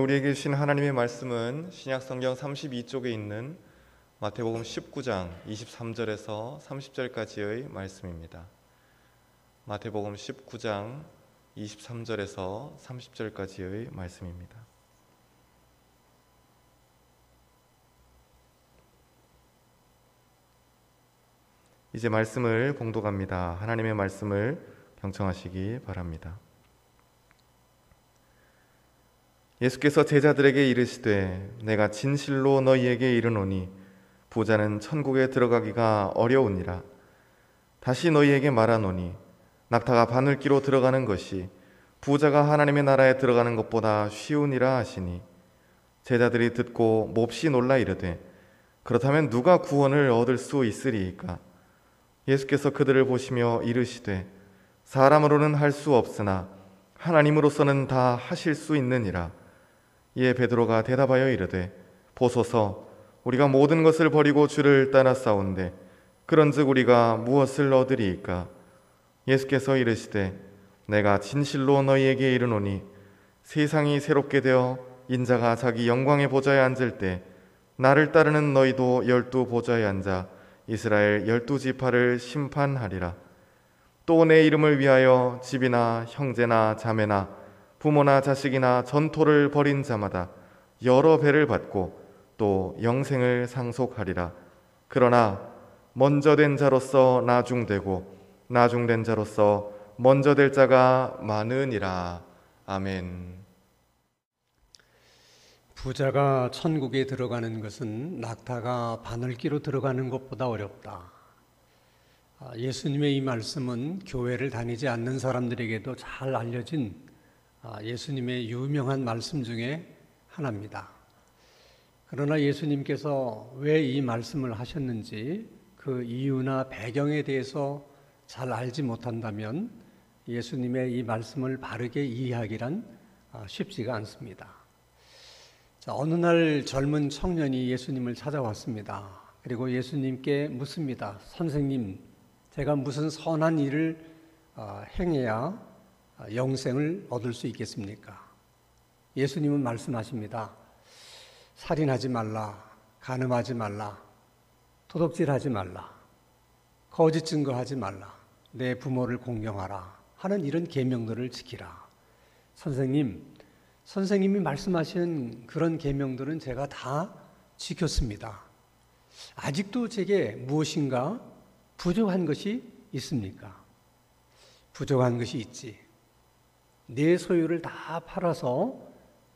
우리에게 주신 하나님의 말씀은 신약성경 32쪽에 있는 마태복음 19장 23절에서 30절까지의 말씀입니다. 마태복음 19장 23절에서 30절까지의 말씀입니다. 이제 말씀을 봉독합니다. 하나님의 말씀을 경청하시기 바랍니다. 예수께서 제자들에게 이르시되 내가 진실로 너희에게 이르노니 부자는 천국에 들어가기가 어려우니라. 다시 너희에게 말하노니 낙타가 바늘기로 들어가는 것이 부자가 하나님의 나라에 들어가는 것보다 쉬우니라 하시니 제자들이 듣고 몹시 놀라 이르되 그렇다면 누가 구원을 얻을 수 있으리이까? 예수께서 그들을 보시며 이르시되 사람으로는 할 수 없으나 하나님으로서는 다 하실 수 있느니라. 이에 베드로가 대답하여 이르되 보소서 우리가 모든 것을 버리고 주를 따라 싸운데 그런즉 우리가 무엇을 얻으리이까? 예수께서 이르시되 내가 진실로 너희에게 이르노니 세상이 새롭게 되어 인자가 자기 영광의 보좌에 앉을 때 나를 따르는 너희도 12 보좌에 앉아 이스라엘 12지파를 심판하리라. 또 내 이름을 위하여 집이나 형제나 자매나 부모나 자식이나 전토를 벌인 자마다 여러 배를 받고 또 영생을 상속하리라. 그러나 먼저 된 자로서 나중되고 나중된 자로서 먼저 될 자가 많으니라. 아멘. 부자가 천국에 들어가는 것은 낙타가 바늘기로 들어가는 것보다 어렵다. 예수님의 이 말씀은 교회를 다니지 않는 사람들에게도 잘 알려진 예수님의 유명한 말씀 중에 하나입니다. 그러나 예수님께서 왜 이 말씀을 하셨는지 그 이유나 배경에 대해서 잘 알지 못한다면 예수님의 이 말씀을 바르게 이해하기란 쉽지가 않습니다. 어느 날 젊은 청년이 예수님을 찾아왔습니다. 그리고 예수님께 묻습니다. 선생님, 제가 무슨 선한 일을 행해야 영생을 얻을 수 있겠습니까? 예수님은 말씀하십니다. 살인하지 말라, 간음하지 말라, 도둑질하지 말라, 거짓 증거하지 말라, 내 부모를 공경하라 하는 이런 계명들을 지키라. 선생님이 말씀하신 그런 계명들은 제가 다 지켰습니다. 아직도 제게 무엇인가 부족한 것이 있습니까? 부족한 것이 있지. 내 소유를 다 팔아서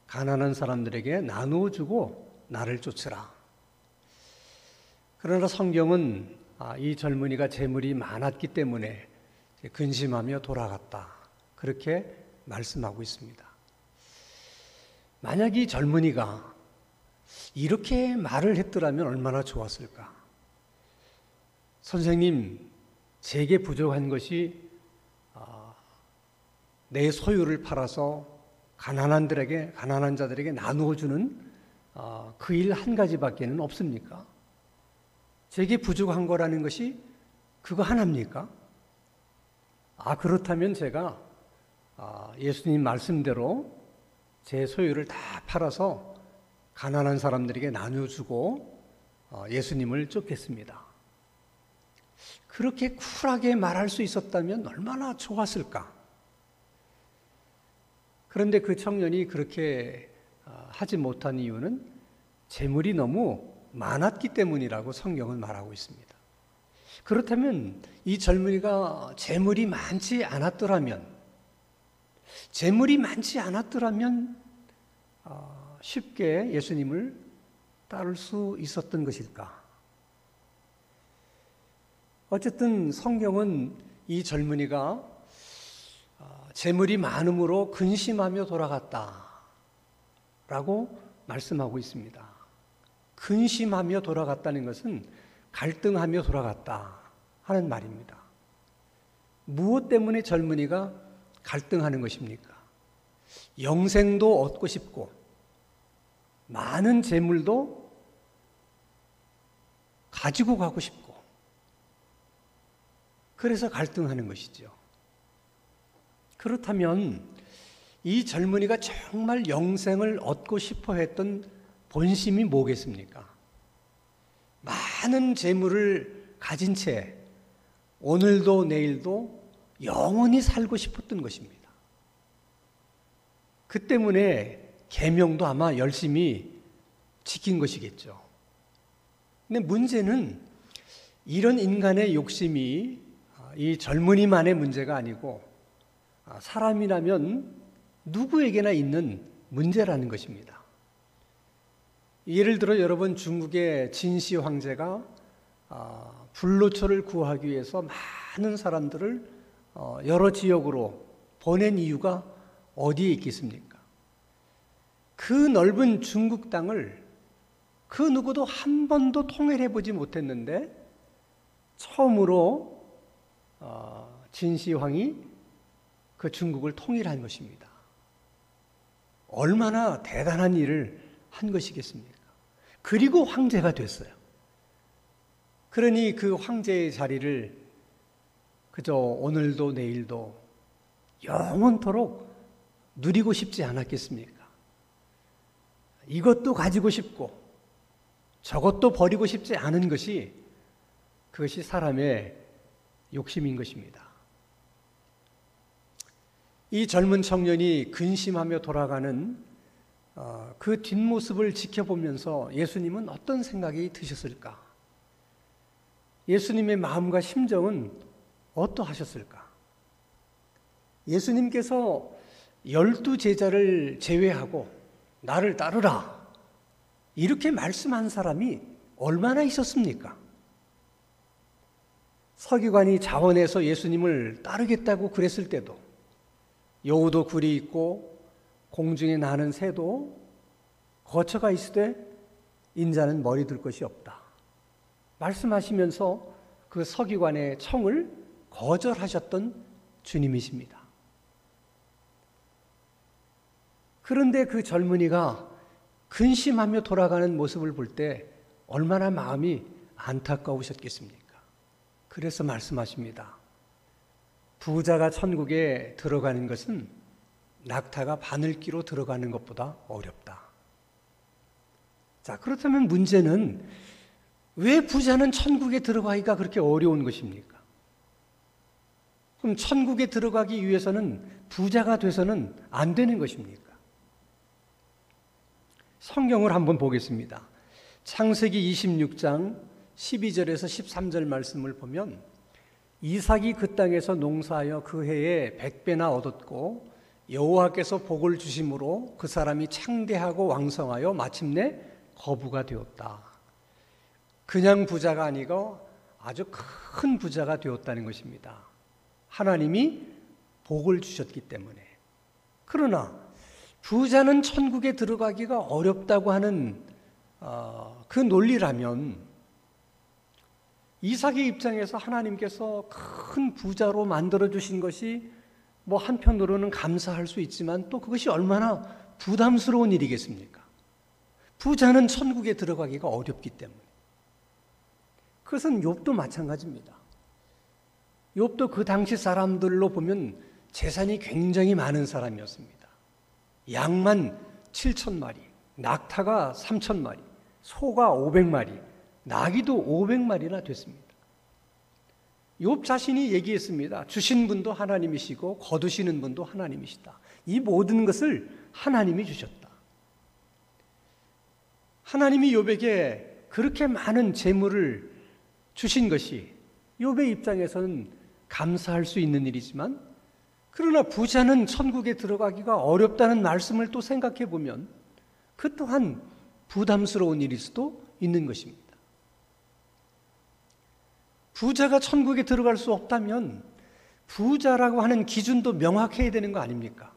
가난한 사람들에게 나누어 주고 나를 쫓으라. 그러나 성경은 이 젊은이가 재물이 많았기 때문에 근심하며 돌아갔다. 그렇게 말씀하고 있습니다. 만약 이 젊은이가 이렇게 말을 했더라면 얼마나 좋았을까? 선생님, 제게 부족한 것이 내 소유를 팔아서 가난한 자들에게 나누어 주는 그 일 한 가지밖에는 없습니까? 제게 부족한 거라는 것이 그거 하나입니까? 그렇다면 제가 예수님 말씀대로 제 소유를 다 팔아서 가난한 사람들에게 나눠주고 예수님을 쫓겠습니다. 그렇게 쿨하게 말할 수 있었다면 얼마나 좋았을까? 그런데 그 청년이 그렇게 하지 못한 이유는 재물이 너무 많았기 때문이라고 성경은 말하고 있습니다. 그렇다면 이 젊은이가 재물이 많지 않았더라면 쉽게 예수님을 따를 수 있었던 것일까? 어쨌든 성경은 이 젊은이가 재물이 많음으로 근심하며 돌아갔다라고 말씀하고 있습니다. 근심하며 돌아갔다는 것은 갈등하며 돌아갔다 하는 말입니다. 무엇 때문에 젊은이가 갈등하는 것입니까? 영생도 얻고 싶고 많은 재물도 가지고 가고 싶고 그래서 갈등하는 것이죠. 그렇다면 이 젊은이가 정말 영생을 얻고 싶어 했던 본심이 뭐겠습니까? 많은 재물을 가진 채 오늘도 내일도 영원히 살고 싶었던 것입니다. 그 때문에 계명도 아마 열심히 지킨 것이겠죠. 근데 문제는 이런 인간의 욕심이 이 젊은이만의 문제가 아니고 사람이라면 누구에게나 있는 문제라는 것입니다. 예를 들어 여러분, 중국의 진시 황제가 불로초를 구하기 위해서 많은 사람들을 여러 지역으로 보낸 이유가 어디에 있겠습니까? 그 넓은 중국 땅을 그 누구도 한 번도 통일해 보지 못했는데 처음으로 진시황이 그 중국을 통일한 것입니다. 얼마나 대단한 일을 한 것이겠습니까? 그리고 황제가 됐어요. 그러니 그 황제의 자리를 그저 오늘도 내일도 영원토록 누리고 싶지 않았겠습니까? 이것도 가지고 싶고 저것도 버리고 싶지 않은 것이, 그것이 사람의 욕심인 것입니다. 이 젊은 청년이 근심하며 돌아가는 그 뒷모습을 지켜보면서 예수님은 어떤 생각이 드셨을까? 예수님의 마음과 심정은 어떠하셨을까? 예수님께서 12 제자를 제외하고 나를 따르라 이렇게 말씀한 사람이 얼마나 있었습니까? 서기관이 자원해서 예수님을 따르겠다고 그랬을 때도 여우도 굴이 있고 공중에 나는 새도 거처가 있으되 인자는 머리 들 것이 없다 말씀하시면서 그 서기관의 청을 거절하셨던 주님이십니다. 그런데 그 젊은이가 근심하며 돌아가는 모습을 볼 때 얼마나 마음이 안타까우셨겠습니까? 그래서 말씀하십니다. 부자가 천국에 들어가는 것은 낙타가 바늘기로 들어가는 것보다 어렵다. 자, 그렇다면 문제는 왜 부자는 천국에 들어가기가 그렇게 어려운 것입니까? 그럼 천국에 들어가기 위해서는 부자가 돼서는 안 되는 것입니까? 성경을 한번 보겠습니다. 창세기 26장 12절에서 13절 말씀을 보면 이삭이 그 땅에서 농사하여 그 해에 100배나 얻었고 여호와께서 복을 주심으로 그 사람이 창대하고 왕성하여 마침내 거부가 되었다. 그냥 부자가 아니고 아주 큰 부자가 되었다는 것입니다. 하나님이 복을 주셨기 때문에. 그러나 부자는 천국에 들어가기가 어렵다고 하는 그 논리라면 이삭의 입장에서 하나님께서 큰 부자로 만들어주신 것이 뭐 한편으로는 감사할 수 있지만 또 그것이 얼마나 부담스러운 일이겠습니까? 부자는 천국에 들어가기가 어렵기 때문에. 그것은 욥도 마찬가지입니다. 욥도 그 당시 사람들로 보면 재산이 굉장히 많은 사람이었습니다. 양만 7,000마리, 낙타가 3,000마리, 소가 500마리, 나귀도 500마리나 됐습니다. 욥 자신이 얘기했습니다. 주신 분도 하나님이시고 거두시는 분도 하나님이시다. 이 모든 것을 하나님이 주셨다. 하나님이 욥에게 그렇게 많은 재물을 주신 것이 욥의 입장에서는 감사할 수 있는 일이지만, 그러나 부자는 천국에 들어가기가 어렵다는 말씀을 또 생각해 보면 그 또한 부담스러운 일일 수도 있는 것입니다. 부자가 천국에 들어갈 수 없다면 부자라고 하는 기준도 명확해야 되는 거 아닙니까?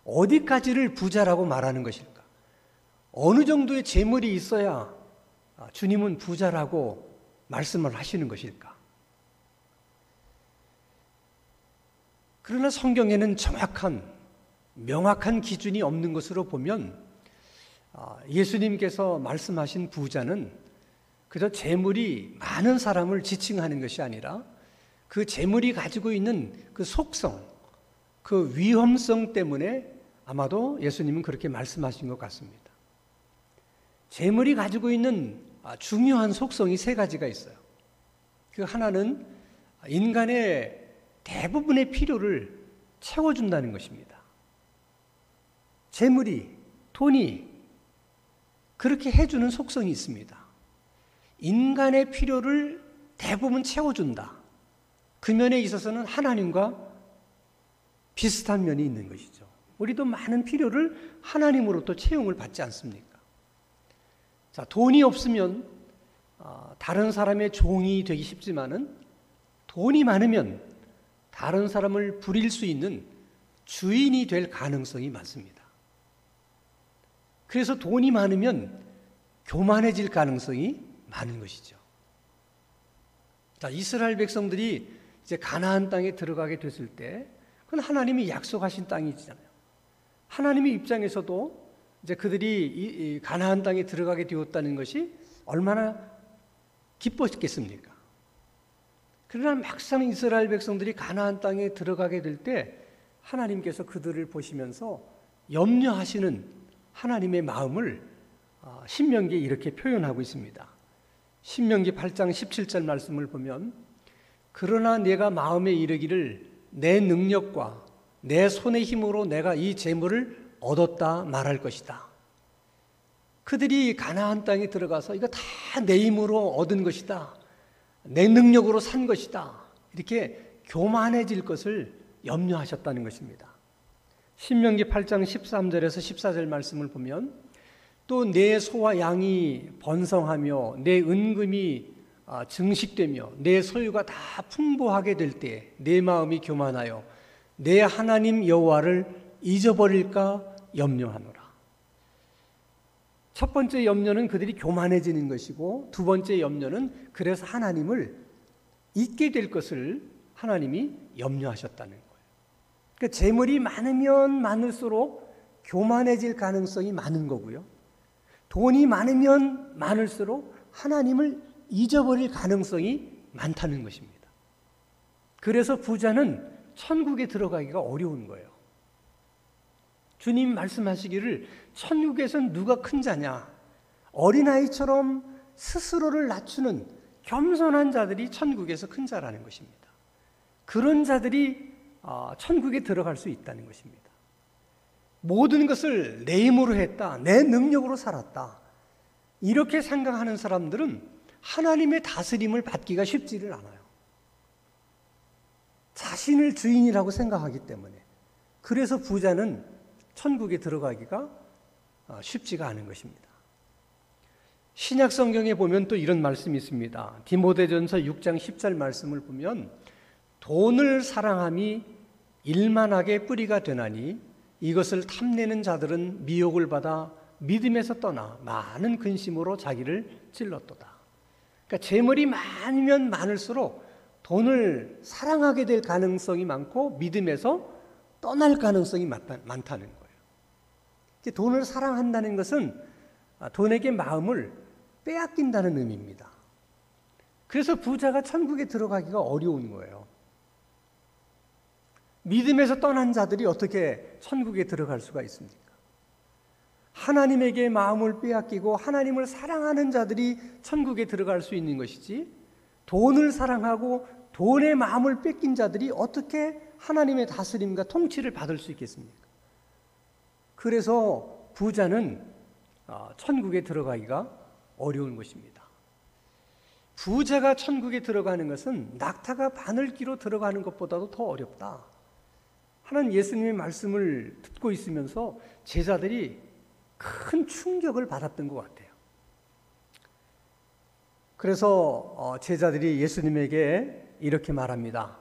어디까지를 부자라고 말하는 것일까? 어느 정도의 재물이 있어야 주님은 부자라고 말씀을 하시는 것일까? 그러나 성경에는 명확한 기준이 없는 것으로 보면 예수님께서 말씀하신 부자는 그저 재물이 많은 사람을 지칭하는 것이 아니라 그 재물이 가지고 있는 그 속성, 그 위험성 때문에 아마도 예수님은 그렇게 말씀하신 것 같습니다. 재물이 가지고 있는 중요한 속성이 세 가지가 있어요. 그 하나는 인간의 대부분의 필요를 채워준다는 것입니다. 재물이, 돈이 그렇게 해주는 속성이 있습니다. 인간의 필요를 대부분 채워준다. 그 면에 있어서는 하나님과 비슷한 면이 있는 것이죠. 우리도 많은 필요를 하나님으로부터 채용을 받지 않습니까? 자, 돈이 없으면 다른 사람의 종이 되기 쉽지만은 돈이 많으면 다른 사람을 부릴 수 있는 주인이 될 가능성이 많습니다. 그래서 돈이 많으면 교만해질 가능성이 많은 것이죠. 자, 이스라엘 백성들이 이제 가나안 땅에 들어가게 됐을 때 그건 하나님이 약속하신 땅이잖아요. 하나님의 입장에서도 이제 그들이 이 가나안 땅에 들어가게 되었다는 것이 얼마나 기뻤겠습니까? 그러나 막상 이스라엘 백성들이 가나안 땅에 들어가게 될 때 하나님께서 그들을 보시면서 염려하시는 하나님의 마음을 신명기에 이렇게 표현하고 있습니다. 신명기 8장 17절 말씀을 보면 그러나 내가 마음에 이르기를 내 능력과 내 손의 힘으로 내가 이 재물을 얻었다 말할 것이다. 그들이 가나안 땅에 들어가서 이거 다 내 힘으로 얻은 것이다. 내 능력으로 산 것이다. 이렇게 교만해질 것을 염려하셨다는 것입니다. 신명기 8장 13절에서 14절 말씀을 보면 또 내 소와 양이 번성하며 내 은금이 증식되며 내 소유가 다 풍부하게 될 때 내 마음이 교만하여 내 하나님 여호와를 잊어버릴까 염려하노라. 첫 번째 염려는 그들이 교만해지는 것이고 두 번째 염려는 그래서 하나님을 잊게 될 것을 하나님이 염려하셨다는 거예요. 그러니까 재물이 많으면 많을수록 교만해질 가능성이 많은 거고요. 돈이 많으면 많을수록 하나님을 잊어버릴 가능성이 많다는 것입니다. 그래서 부자는 천국에 들어가기가 어려운 거예요. 주님 말씀하시기를 천국에선 누가 큰 자냐? 어린아이처럼 스스로를 낮추는 겸손한 자들이 천국에서 큰 자라는 것입니다. 그런 자들이 천국에 들어갈 수 있다는 것입니다. 모든 것을 내 힘으로 했다. 내 능력으로 살았다. 이렇게 생각하는 사람들은 하나님의 다스림을 받기가 쉽지를 않아요. 자신을 주인이라고 생각하기 때문에. 그래서 부자는 천국에 들어가기가 쉽지가 않은 것입니다. 신약 성경에 보면 또 이런 말씀이 있습니다. 디모데전서 6장 10절 말씀을 보면 돈을 사랑함이 일만하게 뿌리가 되나니 이것을 탐내는 자들은 미혹을 받아 믿음에서 떠나 많은 근심으로 자기를 찔렀도다. 그러니까 재물이 많으면 많을수록 돈을 사랑하게 될 가능성이 많고 믿음에서 떠날 가능성이 많다는 거예요. 돈을 사랑한다는 것은 돈에게 마음을 빼앗긴다는 의미입니다. 그래서 부자가 천국에 들어가기가 어려운 거예요. 믿음에서 떠난 자들이 어떻게 천국에 들어갈 수가 있습니까? 하나님에게 마음을 빼앗기고 하나님을 사랑하는 자들이 천국에 들어갈 수 있는 것이지 돈을 사랑하고 돈의 마음을 뺏긴 자들이 어떻게 하나님의 다스림과 통치를 받을 수 있겠습니까? 그래서 부자는 천국에 들어가기가 어려운 것입니다. 부자가 천국에 들어가는 것은 낙타가 바늘기로 들어가는 것보다도 더 어렵다. 하는 예수님의 말씀을 듣고 있으면서 제자들이 큰 충격을 받았던 것 같아요. 그래서 제자들이 예수님에게 이렇게 말합니다.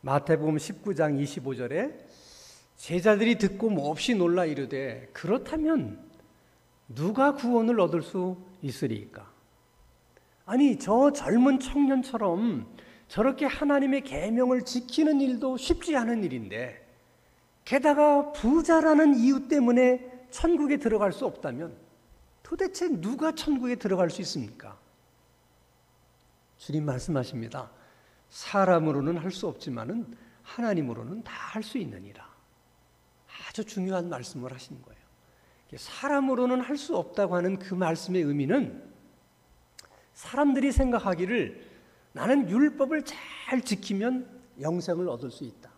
마태복음 19장 25절에 제자들이 듣고 몹시 놀라 이르되 그렇다면 누가 구원을 얻을 수 있으리이까? 아니 저 젊은 청년처럼 저렇게 하나님의 계명을 지키는 일도 쉽지 않은 일인데 게다가 부자라는 이유 때문에 천국에 들어갈 수 없다면 도대체 누가 천국에 들어갈 수 있습니까? 주님 말씀하십니다. 사람으로는 할 수 없지만은 하나님으로는 다 할 수 있느니라. 아주 중요한 말씀을 하신 거예요. 사람으로는 할 수 없다고 하는 그 말씀의 의미는 사람들이 생각하기를 나는 율법을 잘 지키면 영생을 얻을 수 있다.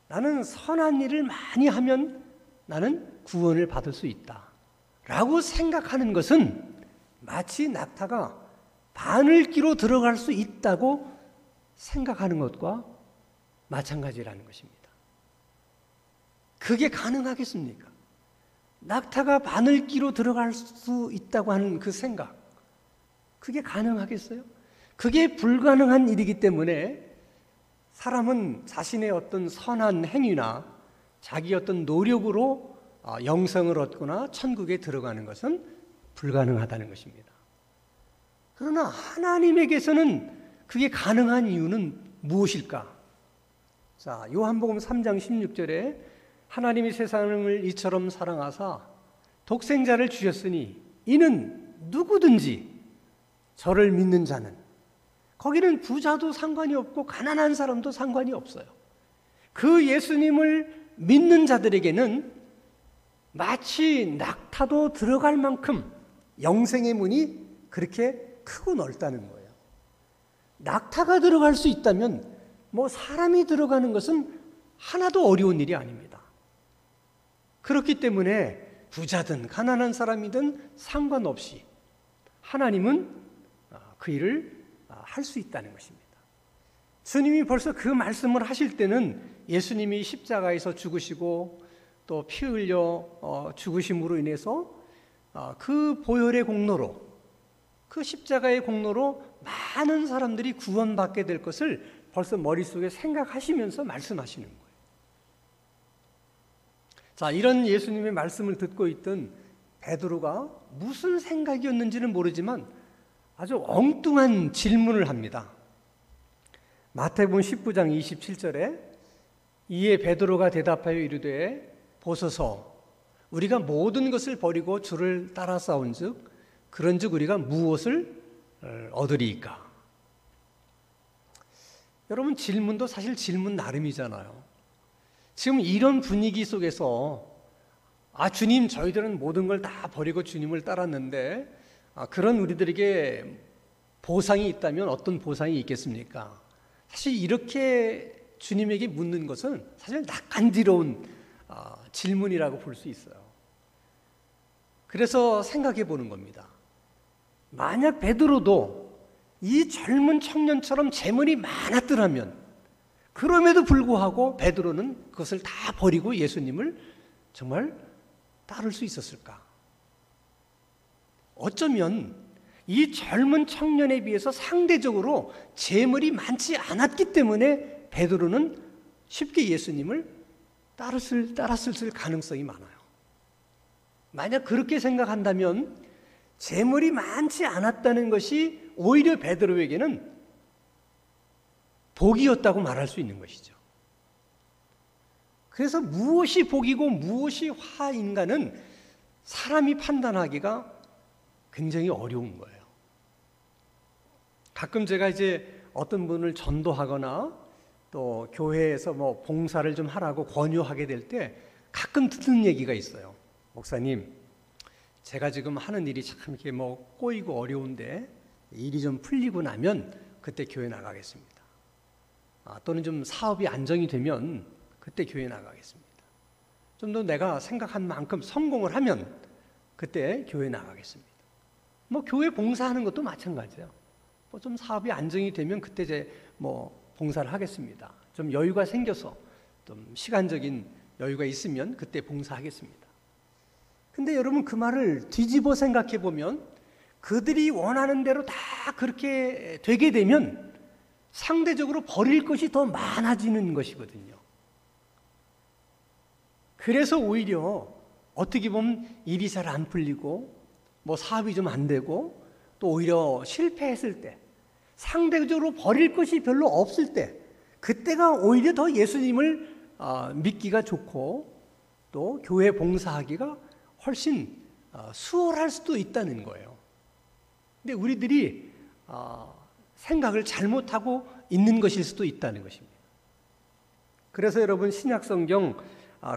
나는 선한 일을 많이 하면 나는 구원을 받을 수 있다. 라고 생각하는 것은 마치 낙타가 바늘기로 들어갈 수 있다고 생각하는 것과 마찬가지라는 것입니다. 그게 가능하겠습니까? 낙타가 바늘기로 들어갈 수 있다고 하는 그 생각, 그게 가능하겠어요? 그게 불가능한 일이기 때문에 사람은 자신의 어떤 선한 행위나 자기 어떤 노력으로 영생을 얻거나 천국에 들어가는 것은 불가능하다는 것입니다. 그러나 하나님에게서는 그게 가능한 이유는 무엇일까? 자, 요한복음 3장 16절에 하나님이 세상을 이처럼 사랑하사 독생자를 주셨으니 이는 누구든지 저를 믿는 자는, 거기는 부자도 상관이 없고 가난한 사람도 상관이 없어요. 그 예수님을 믿는 자들에게는 마치 낙타도 들어갈 만큼 영생의 문이 그렇게 크고 넓다는 거예요. 낙타가 들어갈 수 있다면 뭐 사람이 들어가는 것은 하나도 어려운 일이 아닙니다. 그렇기 때문에 부자든 가난한 사람이든 상관없이 하나님은 그 일을 할 수 있다는 것입니다. 주님이 벌써 그 말씀을 하실 때는 예수님이 십자가에서 죽으시고 또 피 흘려 죽으심으로 인해서 그 보혈의 공로로, 그 십자가의 공로로 많은 사람들이 구원받게 될 것을 벌써 머릿속에 생각하시면서 말씀하시는 거예요. 자, 이런 예수님의 말씀을 듣고 있던 베드로가 무슨 생각이었는지는 모르지만 아주 엉뚱한 질문을 합니다. 마태복음 19장 27절에 이에 베드로가 대답하여 이르되 보소서 우리가 모든 것을 버리고 주를 따라 싸운즉 그런즉 우리가 무엇을 얻으리이까? 여러분, 질문도 사실 질문 나름이잖아요. 지금 이런 분위기 속에서 주님, 저희들은 모든 걸 다 버리고 주님을 따랐는데 그런 우리들에게 보상이 있다면 어떤 보상이 있겠습니까? 사실 이렇게 주님에게 묻는 것은 사실 낯간지러운 질문이라고 볼 수 있어요. 그래서 생각해 보는 겁니다. 만약 베드로도 이 젊은 청년처럼 재물이 많았더라면, 그럼에도 불구하고 베드로는 그것을 다 버리고 예수님을 정말 따를 수 있었을까? 어쩌면 이 젊은 청년에 비해서 상대적으로 재물이 많지 않았기 때문에 베드로는 쉽게 예수님을 따랐을 가능성이 많아요. 만약 그렇게 생각한다면 재물이 많지 않았다는 것이 오히려 베드로에게는 복이었다고 말할 수 있는 것이죠. 그래서 무엇이 복이고 무엇이 화인가는 사람이 판단하기가 굉장히 어려운 거예요. 가끔 제가 이제 어떤 분을 전도하거나 또 교회에서 뭐 봉사를 좀 하라고 권유하게 될 때 가끔 듣는 얘기가 있어요. 목사님, 제가 지금 하는 일이 참 이렇게 뭐 꼬이고 어려운데 일이 좀 풀리고 나면 그때 교회 나가겠습니다. 또는 좀 사업이 안정이 되면 그때 교회 나가겠습니다. 좀 더 내가 생각한 만큼 성공을 하면 그때 교회 나가겠습니다. 뭐 교회 봉사하는 것도 마찬가지예요. 뭐 좀 사업이 안정이 되면 그때 이제 뭐 봉사를 하겠습니다. 좀 여유가 생겨서 좀 시간적인 여유가 있으면 그때 봉사하겠습니다. 근데 여러분, 그 말을 뒤집어 생각해 보면 그들이 원하는 대로 다 그렇게 되게 되면 상대적으로 버릴 것이 더 많아지는 것이거든요. 그래서 오히려 어떻게 보면 일이 잘 안 풀리고 뭐 사업이 좀 안 되고 또 오히려 실패했을 때, 상대적으로 버릴 것이 별로 없을 때, 그때가 오히려 더 예수님을 믿기가 좋고 또 교회 봉사하기가 훨씬 수월할 수도 있다는 거예요. 근데 우리들이 생각을 잘못하고 있는 것일 수도 있다는 것입니다. 그래서 여러분, 신약성경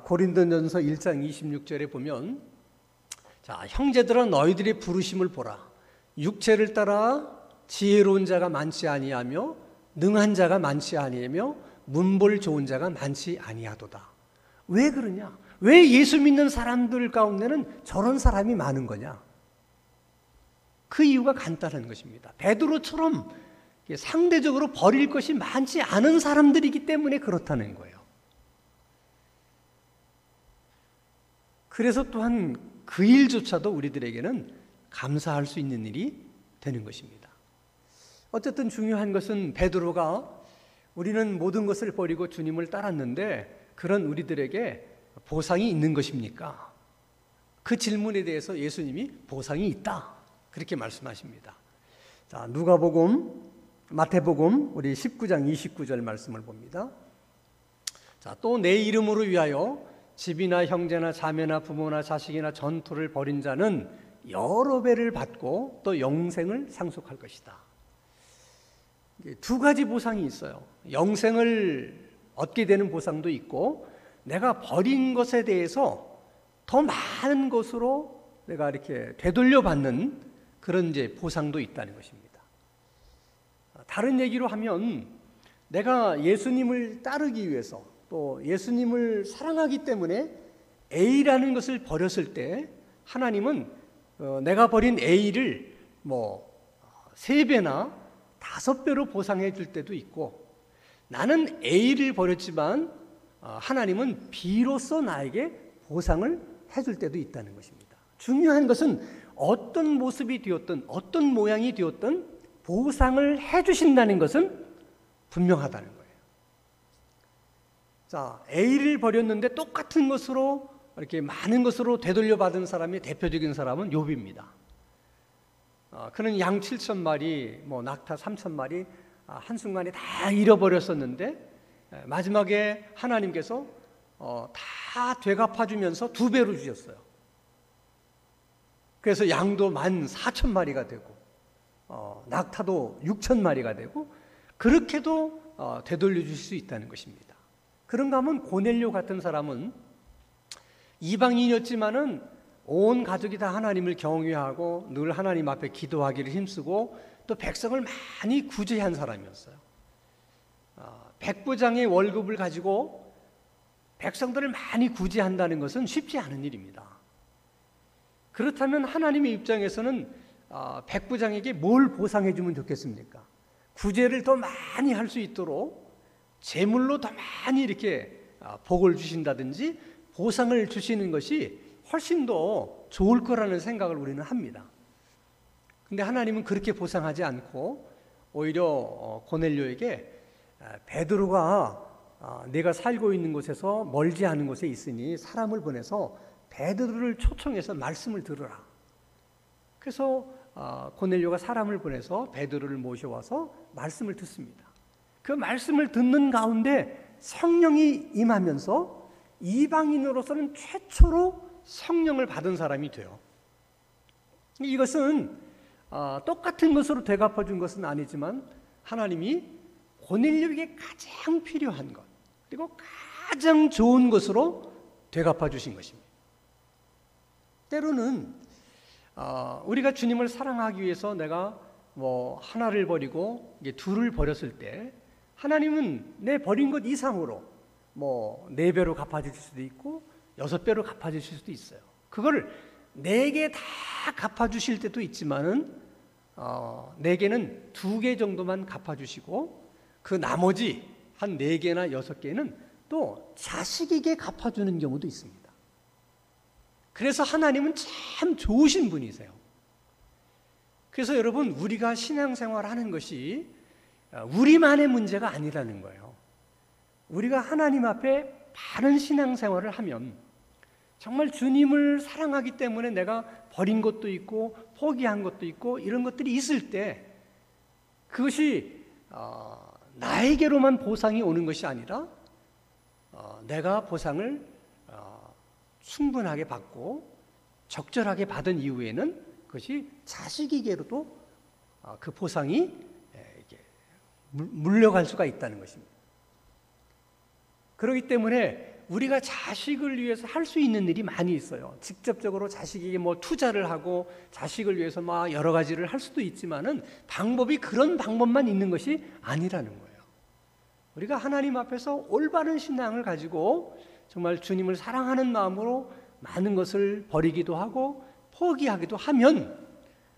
고린도전서 1장 26절에 보면, 자, 형제들아 너희들의 부르심을 보라. 육체를 따라 지혜로운 자가 많지 아니하며 능한 자가 많지 아니하며 문볼 좋은 자가 많지 아니하도다. 왜 그러냐? 왜 예수 믿는 사람들 가운데는 저런 사람이 많은 거냐? 그 이유가 간단한 것입니다. 베드로처럼 상대적으로 버릴 것이 많지 않은 사람들이기 때문에 그렇다는 거예요. 그래서 또한 그 일조차도 우리들에게는 감사할 수 있는 일이 되는 것입니다. 어쨌든 중요한 것은 베드로가 우리는 모든 것을 버리고 주님을 따랐는데 그런 우리들에게 보상이 있는 것입니까? 그 질문에 대해서 예수님이 보상이 있다, 그렇게 말씀하십니다. 자, 누가복음, 마태복음 우리 19장 29절 말씀을 봅니다. 자, 또 내 이름으로 위하여 집이나 형제나 자매나 부모나 자식이나 전토를 벌인 자는 여러 배를 받고 또 영생을 상속할 것이다. 두 가지 보상이 있어요. 영생을 얻게 되는 보상도 있고, 내가 버린 것에 대해서 더 많은 것으로 내가 이렇게 되돌려 받는 그런 이제 보상도 있다는 것입니다. 다른 얘기로 하면 내가 예수님을 따르기 위해서 또 예수님을 사랑하기 때문에 A라는 것을 버렸을 때 하나님은 내가 버린 A를 3배나 5배로 보상해 줄 때도 있고, 나는 A를 버렸지만 하나님은 B로서 나에게 보상을 해줄 때도 있다는 것입니다. 중요한 것은 어떤 모습이 되었든 어떤 모양이 되었든 보상을 해주신다는 것은 분명하다는 거예요. 자, A를 버렸는데 똑같은 것으로 이렇게 많은 것으로 되돌려 받은 사람의 대표적인 사람은 욥입니다. 그는 양 7,000마리, 낙타 3,000마리 한순간에 다 잃어버렸었는데 마지막에 하나님께서 다 되갚아주면서 2배로 주셨어요. 그래서 양도 14,000마리가 되고 낙타도 6,000마리가 되고, 그렇게도 되돌려 줄 수 있다는 것입니다. 그런가 하면 고넬료 같은 사람은 이방인이었지만은 온 가족이 다 하나님을 경외하고 늘 하나님 앞에 기도하기를 힘쓰고 또 백성을 많이 구제한 사람이었어요. 백부장의 월급을 가지고 백성들을 많이 구제한다는 것은 쉽지 않은 일입니다. 그렇다면 하나님의 입장에서는 백부장에게 뭘 보상해 주면 좋겠습니까? 구제를 더 많이 할 수 있도록 재물로 더 많이 이렇게 복을 주신다든지 보상을 주시는 것이 훨씬 더 좋을 거라는 생각을 우리는 합니다. 근데 하나님은 그렇게 보상하지 않고 오히려 고넬료에게 베드로가 내가 살고 있는 곳에서 멀지 않은 곳에 있으니 사람을 보내서 베드로를 초청해서 말씀을 들으라. 그래서 고넬료가 사람을 보내서 베드로를 모셔와서 말씀을 듣습니다. 그 말씀을 듣는 가운데 성령이 임하면서 이방인으로서는 최초로 성령을 받은 사람이 돼요. 이것은 똑같은 것으로 되갚아준 것은 아니지만 하나님이 고넬료에게 가장 필요한 것, 그리고 가장 좋은 것으로 되갚아주신 것입니다. 때로는 우리가 주님을 사랑하기 위해서 내가 하나를 버리고 둘을 버렸을 때 하나님은 내 버린 것 이상으로 4배로 갚아주실 수도 있고 6배로 갚아주실 수도 있어요. 그걸 4개 다 갚아주실 때도 있지만은 4개는 2개 정도만 갚아주시고 그 나머지 한 4개나 6개는 또 자식에게 갚아주는 경우도 있습니다. 그래서 하나님은 참 좋으신 분이세요. 그래서 여러분, 우리가 신앙생활 하는 것이 우리만의 문제가 아니라는 거예요. 우리가 하나님 앞에 바른 신앙생활을 하면 정말 주님을 사랑하기 때문에 내가 버린 것도 있고 포기한 것도 있고 이런 것들이 있을 때 그것이 나에게로만 보상이 오는 것이 아니라 내가 보상을 충분하게 받고 적절하게 받은 이후에는 그것이 자식에게로도 그 보상이 물려갈 수가 있다는 것입니다. 그렇기 때문에 우리가 자식을 위해서 할 수 있는 일이 많이 있어요. 직접적으로 자식에게 뭐 투자를 하고 자식을 위해서 막 여러 가지를 할 수도 있지만은 방법이 그런 방법만 있는 것이 아니라는 거예요. 우리가 하나님 앞에서 올바른 신앙을 가지고 정말 주님을 사랑하는 마음으로 많은 것을 버리기도 하고 포기하기도 하면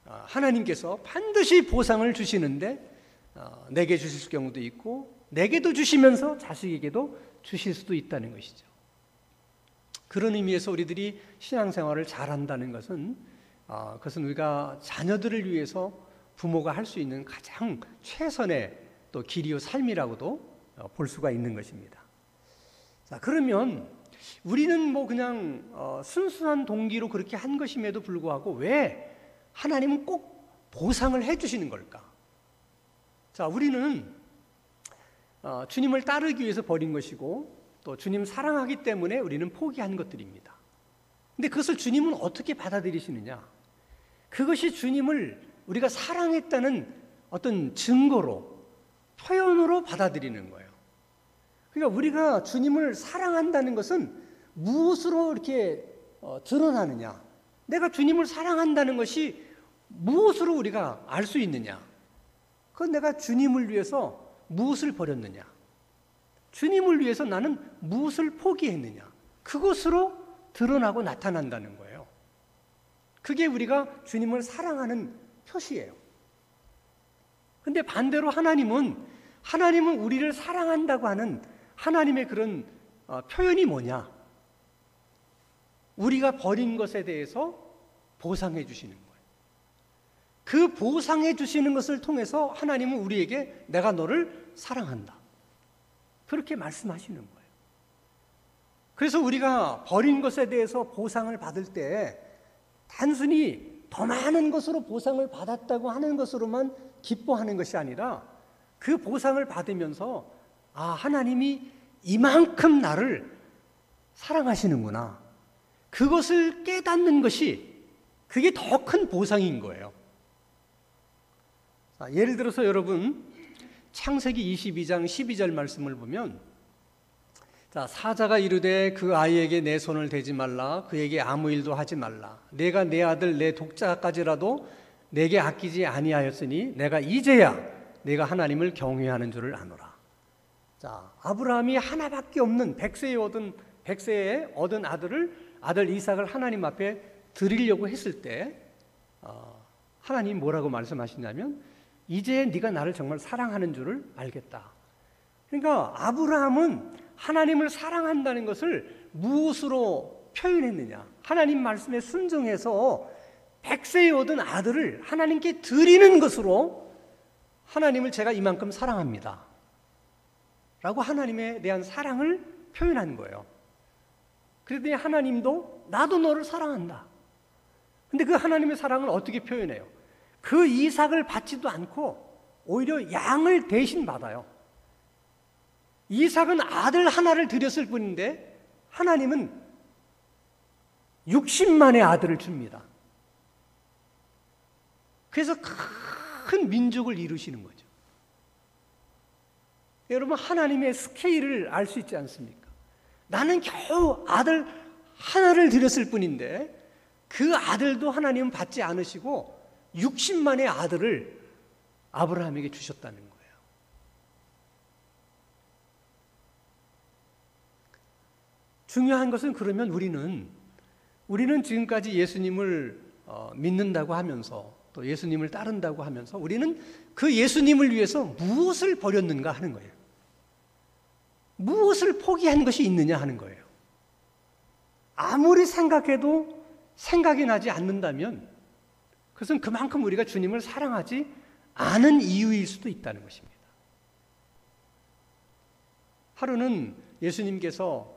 하나님께서 반드시 보상을 주시는데 내게 주실 경우도 있고 내게도 주시면서 자식에게도 주실 수도 있다는 것이죠. 그런 의미에서 우리들이 신앙생활을 잘한다는 것은 그것은 우리가 자녀들을 위해서 부모가 할 수 있는 가장 최선의 또 길이요 삶이라고도 볼 수가 있는 것입니다. 자, 그러면 우리는 뭐 그냥 순수한 동기로 그렇게 한 것임에도 불구하고 왜 하나님은 꼭 보상을 해주시는 걸까? 자, 우리는 주님을 따르기 위해서 버린 것이고 또 주님 사랑하기 때문에 우리는 포기한 것들입니다. 근데 그것을 주님은 어떻게 받아들이시느냐? 그것이 주님을 우리가 사랑했다는 어떤 증거로, 표현으로 받아들이는 거예요. 그러니까 우리가 주님을 사랑한다는 것은 무엇으로 이렇게 드러나느냐? 내가 주님을 사랑한다는 것이 무엇으로 우리가 알 수 있느냐? 그건 내가 주님을 위해서 무엇을 버렸느냐? 주님을 위해서 나는 무엇을 포기했느냐? 그것으로 드러나고 나타난다는 거예요. 그게 우리가 주님을 사랑하는 표시예요. 근데 반대로 하나님은 우리를 사랑한다고 하는 하나님의 그런 표현이 뭐냐? 우리가 버린 것에 대해서 보상해 주시는 거예요. 그 보상해 주시는 것을 통해서 하나님은 우리에게 내가 너를 사랑한다. 그렇게 말씀하시는 거예요. 그래서 우리가 버린 것에 대해서 보상을 받을 때 단순히 더 많은 것으로 보상을 받았다고 하는 것으로만 기뻐하는 것이 아니라 그 보상을 받으면서 하나님이 이만큼 나를 사랑하시는구나. 그것을 깨닫는 것이 그게 더 큰 보상인 거예요. 자, 예를 들어서 여러분 창세기 22장 12절 말씀을 보면 사자가 이르되 그 아이에게 내 손을 대지 말라 그에게 아무 일도 하지 말라 내가 내 아들 내 독자까지라도 내게 아끼지 아니하였으니 내가 이제야 내가 하나님을 경외하는 줄을 아노라. 자, 아브라함이 하나밖에 없는 100세에 얻은 아들 이삭을 하나님 앞에 드리려고 했을 때 하나님 뭐라고 말씀하시냐면 이제 네가 나를 정말 사랑하는 줄을 알겠다. 그러니까 아브라함은 하나님을 사랑한다는 것을 무엇으로 표현했느냐? 하나님 말씀에 순종해서 100세에 얻은 아들을 하나님께 드리는 것으로 하나님을 제가 이만큼 사랑합니다 라고 하나님에 대한 사랑을 표현한 거예요. 그랬더니 하나님도 나도 너를 사랑한다. 근데 그 하나님의 사랑을 어떻게 표현해요? 그 이삭을 받지도 않고 오히려 양을 대신 받아요. 이삭은 아들 하나를 드렸을 뿐인데 하나님은 60만의 아들을 줍니다. 그래서 큰 민족을 이루시는 거죠. 여러분 하나님의 스케일을 알 수 있지 않습니까? 나는 겨우 아들 하나를 드렸을 뿐인데 그 아들도 하나님은 받지 않으시고 60만의 아들을 아브라함에게 주셨다는 거예요. 중요한 것은 그러면 우리는 지금까지 예수님을 믿는다고 하면서 또 예수님을 따른다고 하면서 우리는 그 예수님을 위해서 무엇을 버렸는가 하는 거예요. 무엇을 포기한 것이 있느냐 하는 거예요. 아무리 생각해도 생각이 나지 않는다면 그것은 그만큼 우리가 주님을 사랑하지 않은 이유일 수도 있다는 것입니다. 하루는 예수님께서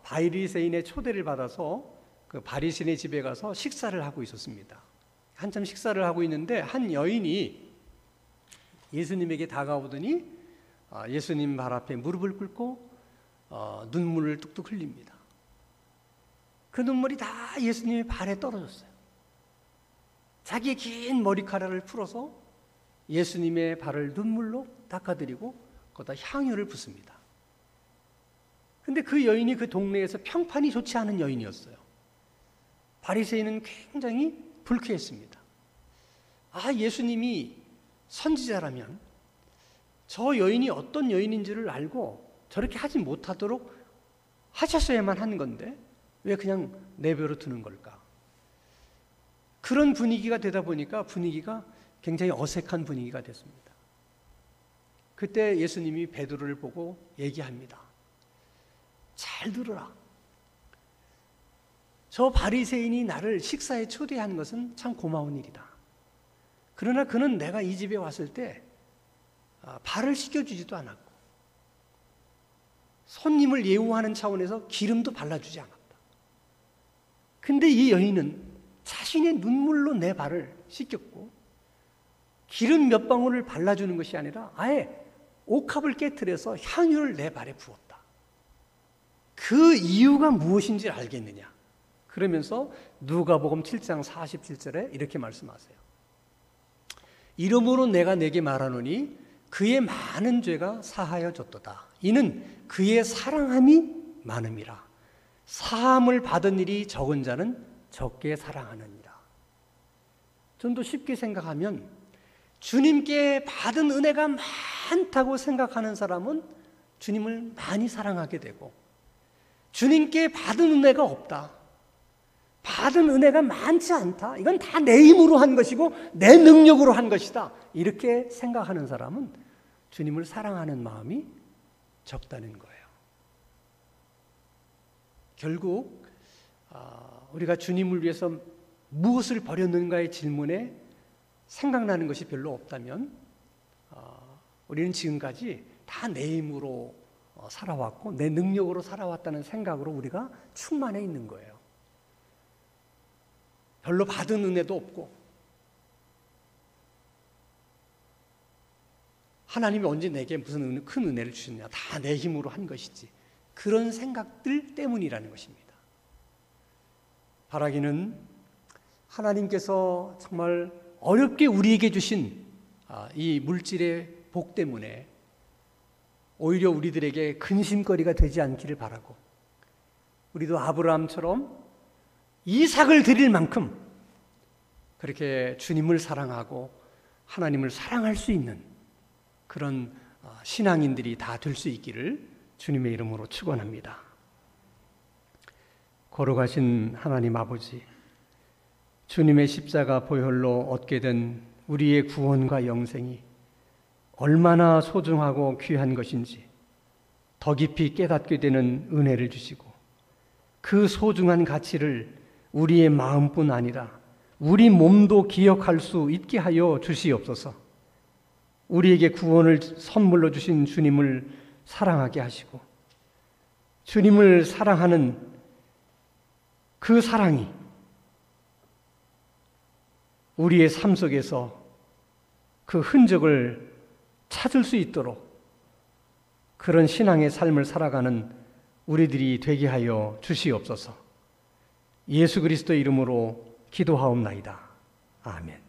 바리새인의 초대를 받아서 그 바리새인의 집에 가서 식사를 하고 있었습니다. 한참 식사를 하고 있는데 한 여인이 예수님에게 다가오더니 예수님 발 앞에 무릎을 꿇고 눈물을 뚝뚝 흘립니다. 그 눈물이 다 예수님의 발에 떨어졌어요. 자기의 긴 머리카락을 풀어서 예수님의 발을 눈물로 닦아드리고 거기다 향유를 붓습니다. 근데 그 여인이 그 동네에서 평판이 좋지 않은 여인이었어요. 바리새인은 굉장히 불쾌했습니다. 아, 예수님이 선지자라면 저 여인이 어떤 여인인지를 알고 저렇게 하지 못하도록 하셨어야만 하는 건데 왜 그냥 내버려 두는 걸까? 그런 분위기가 되다 보니까 분위기가 굉장히 어색한 분위기가 됐습니다. 그때 예수님이 베드로를 보고 얘기합니다. 잘 들으라. 저 바리새인이 나를 식사에 초대하는 것은 참 고마운 일이다. 그러나 그는 내가 이 집에 왔을 때 발을 씻겨주지도 않았고 손님을 예우하는 차원에서 기름도 발라주지 않았다. 근데 이 여인은 자신의 눈물로 내 발을 씻겼고 기름 몇 방울을 발라주는 것이 아니라 아예 옥합을 깨트려서 향유를 내 발에 부었다. 그 이유가 무엇인지 알겠느냐? 그러면서 누가복음 7장 47절에 이렇게 말씀하세요. 이러므로 내가 내게 말하노니 그의 많은 죄가 사하여 졌도다. 이는 그의 사랑함이 많음이라. 사함을 받은 일이 적은 자는 적게 사랑하느니라. 좀 더 쉽게 생각하면 주님께 받은 은혜가 많다고 생각하는 사람은 주님을 많이 사랑하게 되고 주님께 받은 은혜가 없다. 받은 은혜가 많지 않다. 이건 다 내 힘으로 한 것이고 내 능력으로 한 것이다. 이렇게 생각하는 사람은 주님을 사랑하는 마음이 적다는 거예요. 결국 우리가 주님을 위해서 무엇을 버렸는가의 질문에 생각나는 것이 별로 없다면 우리는 지금까지 다 내 힘으로 살아왔고 내 능력으로 살아왔다는 생각으로 우리가 충만해 있는 거예요. 별로 받은 은혜도 없고 하나님이 언제 내게 무슨 큰 은혜를 주셨냐, 다 내 힘으로 한 것이지, 그런 생각들 때문이라는 것입니다. 바라기는 하나님께서 정말 어렵게 우리에게 주신 이 물질의 복 때문에 오히려 우리들에게 근심거리가 되지 않기를 바라고 우리도 아브라함처럼 이삭을 드릴 만큼 그렇게 주님을 사랑하고 하나님을 사랑할 수 있는 그런 신앙인들이 다 될 수 있기를 주님의 이름으로 축원합니다. 거룩하신 하나님 아버지, 주님의 십자가 보혈로 얻게 된 우리의 구원과 영생이 얼마나 소중하고 귀한 것인지 더 깊이 깨닫게 되는 은혜를 주시고 그 소중한 가치를 우리의 마음뿐 아니라 우리 몸도 기억할 수 있게 하여 주시옵소서. 우리에게 구원을 선물로 주신 주님을 사랑하게 하시고 주님을 사랑하는 그 사랑이 우리의 삶 속에서 그 흔적을 찾을 수 있도록 그런 신앙의 삶을 살아가는 우리들이 되게 하여 주시옵소서. 예수 그리스도의 이름으로 기도하옵나이다. 아멘.